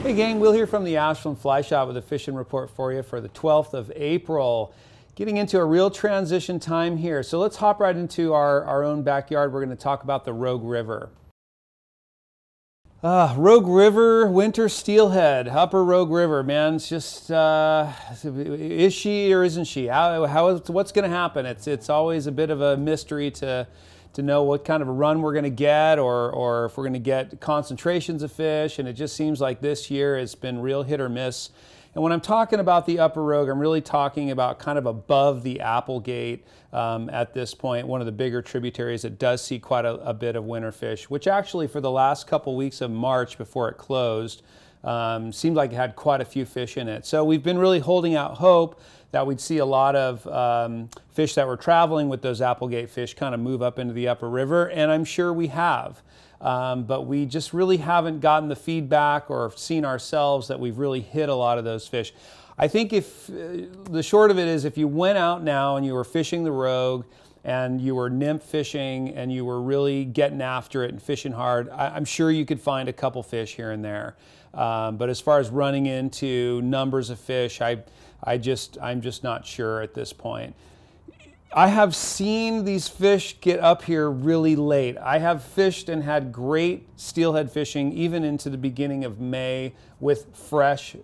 Hey gang, Will here from the Ashland Fly Shop with a fishing report for you for the 12th of April. Getting into a real transition time here. So let's hop right into our own backyard. We're going to talk about the Rogue River. Rogue River, winter steelhead, upper Rogue River, man. It's just, is she or isn't she? What's going to happen? It's always a bit of a mystery to know what kind of a run we're going to get, or if we're going to get concentrations of fish, and it just seems like this year it's been real hit or miss. And when I'm talking about the upper Rogue, I'm really talking about kind of above the Applegate at this point, one of the bigger tributaries that does see quite a bit of winter fish, which actually for the last couple weeks of March before it closed, seemed like it had quite a few fish in it. So we've been really holding out hope that we'd see a lot of fish that were traveling with those Applegate fish kind of move up into the upper river, and I'm sure we have. But we just really haven't gotten the feedback or seen ourselves that we've really hit a lot of those fish. I think if the short of it is, if you went out now and you were fishing the Rogue and you were nymph fishing and you were really getting after it and fishing hard, I'm sure you could find a couple fish here and there. But as far as running into numbers of fish, I'm just not sure at this point. I have seen these fish get up here really late. I have fished and had great steelhead fishing even into the beginning of May with fresh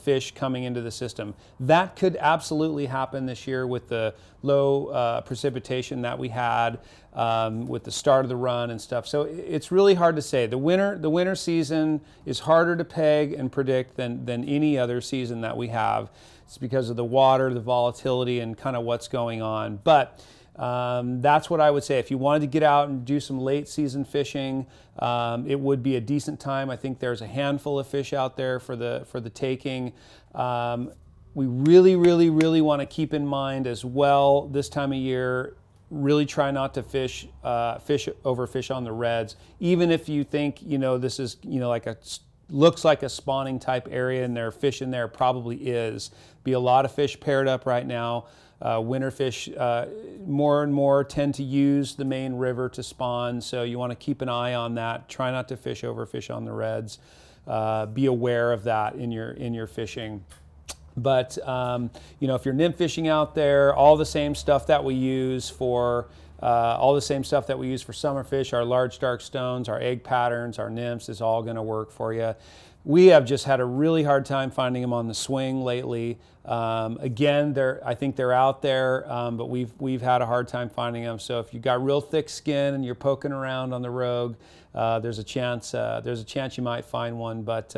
fish coming into the system. That could absolutely happen this year with the low precipitation that we had with the start of the run and stuff. So it's really hard to say. The winter season is harder to peg and predict than any other season that we have. It's because of the water, the volatility, and kind of what's going on. But that's what I would say. If you wanted to get out and do some late season fishing, it would be a decent time. I think there's a handful of fish out there for the taking. We really want to keep in mind as well this time of year, really try not to fish overfish on the reds, even if you think this is like looks like a spawning type area and there are fish in there. Probably is. Be a lot of fish paired up right now. Winter fish more and more tend to use the main river to spawn, so you want to keep an eye on that. Try not to overfish on the reds. Be aware of that in your fishing. But if you're nymph fishing out there, all the same stuff that we use for summer fish, our large dark stones, our egg patterns, our nymphs, is all going to work for you. We have just had a really hard time finding them on the swing lately. Again, I think they're out there, but we've had a hard time finding them. So if you've got real thick skin and you're poking around on the Rogue, there's a chance you might find one, but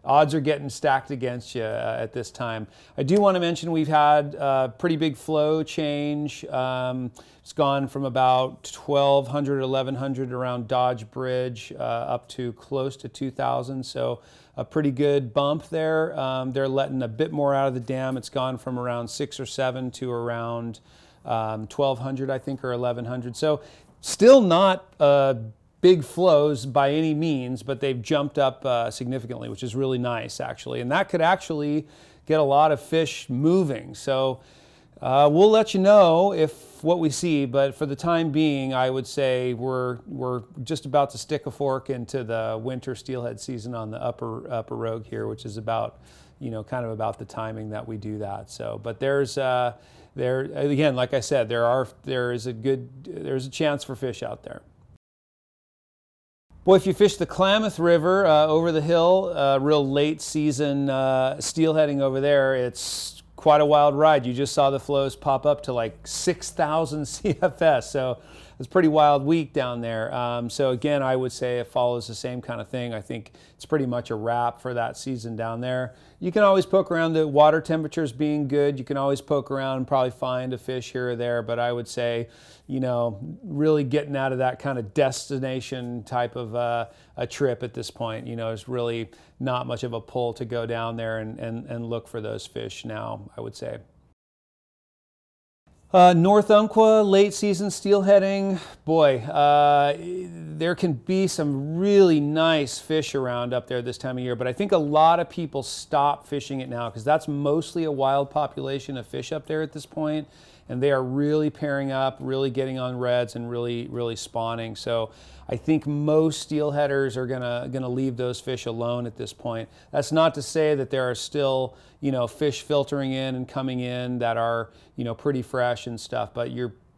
odds are getting stacked against you at this time. I do want to mention we've had a pretty big flow change. It's gone from about 1,200, 1,100 around Dodge Bridge up to close to 2,000. So a pretty good bump there. They're letting a bit more out of the dam. It's gone from around 6 or 7 to around 1,200, I think, or 1,100. So still not big flows by any means, but they've jumped up significantly, which is really nice, actually. And that could actually get a lot of fish moving. So we'll let you know what we see, but for the time being, I would say we're just about to stick a fork into the winter steelhead season on the upper Rogue here, which is about, kind of about the timing that we do that. So, but there's again, like I said, there's a chance for fish out there. Boy, if you fish the Klamath River over the hill, real late season steelheading over there, it's quite a wild ride. You just saw the flows pop up to like 6,000 CFS, so it's a pretty wild week down there. So again, I would say it follows the same kind of thing. I think it's pretty much a wrap for that season down there. You can always poke around, the water temperatures being good. You can always poke around and probably find a fish here or there, but I would say, really getting out of that kind of destination type of a trip at this point, there's really not much of a pull to go down there and look for those fish now, I would say. North Umpqua, late season steelheading, boy, there can be some really nice fish around up there this time of year, but I think a lot of people stop fishing it now because that's mostly a wild population of fish up there at this point. and they are really pairing up, really getting on reds, and really spawning. So I think most steelheaders are gonna leave those fish alone at this point. That's not to say that there are still, you know, fish filtering in and coming in that are, you know, pretty fresh and stuff, but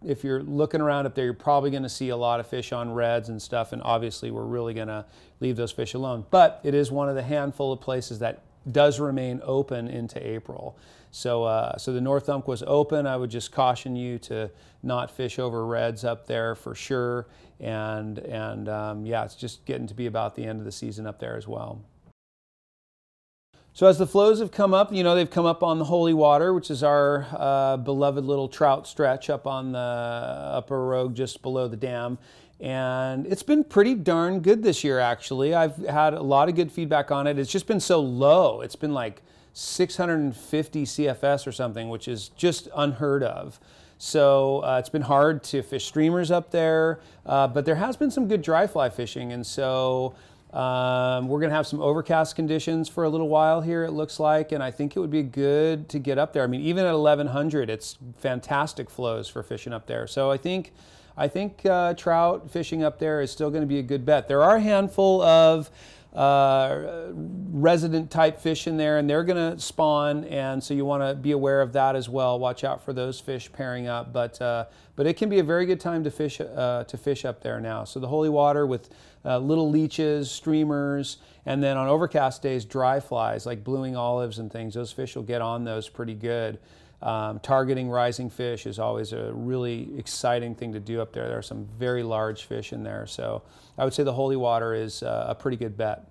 if you're looking around up there, you're probably going to see a lot of fish on reds and stuff, and obviously we're really going to leave those fish alone. But it is one of the handful of places that does remain open into April. So, so the North Umpqua is open. I would just caution you to not fish over reds up there for sure. And yeah, it's just getting to be about the end of the season up there as well. So as the flows have come up, you know, they've come up on the Holy Water, which is our beloved little trout stretch up on the upper Rogue just below the dam. And it's been pretty darn good this year, actually. I've had a lot of good feedback on it. It's just been so low. It's been like 650 CFS or something, which is just unheard of. So it's been hard to fish streamers up there, but there has been some good dry fly fishing, and so we're going to have some overcast conditions for a little while here, it looks like, and I think it would be good to get up there. I mean, even at 1100, it's fantastic flows for fishing up there. So I think trout fishing up there is still going to be a good bet. There are a handful of resident type fish in there, and they're going to spawn, and so you want to be aware of that as well. Watch out for those fish pairing up, but it can be a very good time to fish up there now. So the Holy Water with little leeches, streamers, and then on overcast days, dry flies like blueing olives and things. Those fish will get on those pretty good. Targeting rising fish is always a really exciting thing to do up there. There are some very large fish in there, so I would say the Holy Water is a pretty good bet.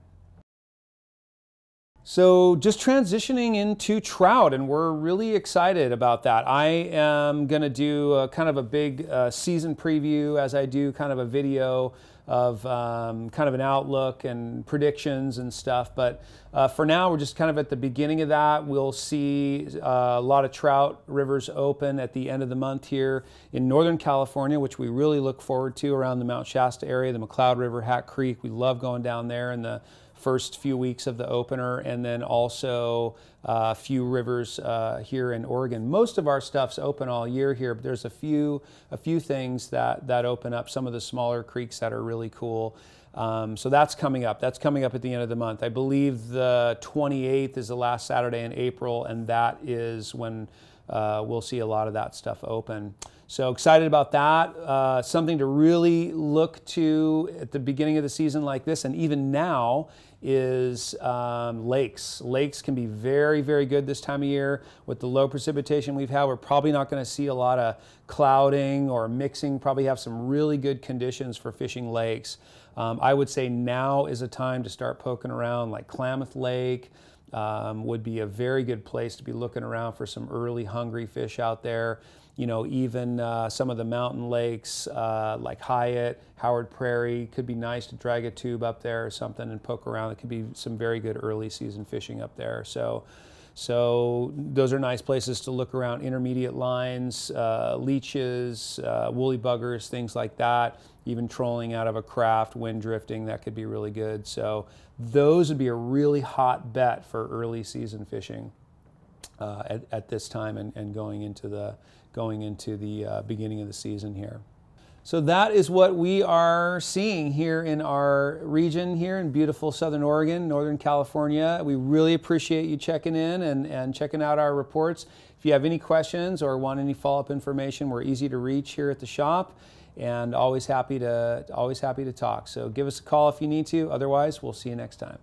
So just transitioning into trout, and we're really excited about that. I am going to do kind of a big season preview as I do kind of a video of kind of an outlook and predictions and stuff. But for now, we're just kind of at the beginning of that. We'll see a lot of trout rivers open at the end of the month here in Northern California, which we really look forward to around the Mount Shasta area, the McCloud River, Hat Creek. We love going down there in the first few weeks of the opener, and then also a few rivers here in Oregon. Most of our stuff's open all year here, but there's a few things that open up, some of the smaller creeks that are really cool. So that's coming up. That's coming up at the end of the month. I believe the 28th is the last Saturday in April, and that is when we'll see a lot of that stuff open. So excited about that. Something to really look to at the beginning of the season like this, and even now, is lakes. Lakes can be very, very good this time of year. With the low precipitation we've had, we're probably not going to see a lot of clouding or mixing. Probably have some really good conditions for fishing lakes. I would say now is a time to start poking around, like Klamath Lake would be a very good place to be looking around for some early hungry fish out there. You know, even some of the mountain lakes like Hyatt, Howard Prairie, could be nice to drag a tube up there or something and poke around. It could be some very good early season fishing up there. So those are nice places to look around. Intermediate lines, leeches, woolly buggers, things like that. Even trolling out of a craft, wind drifting, that could be really good. So those would be a really hot bet for early season fishing at this time and going into the beginning of the season here. So that is what we are seeing here in our region here in beautiful Southern Oregon, Northern California. We really appreciate you checking in and checking out our reports. If you have any questions or want any follow-up information, we're easy to reach here at the shop, and always happy to talk. So give us a call if you need to. Otherwise, we'll see you next time.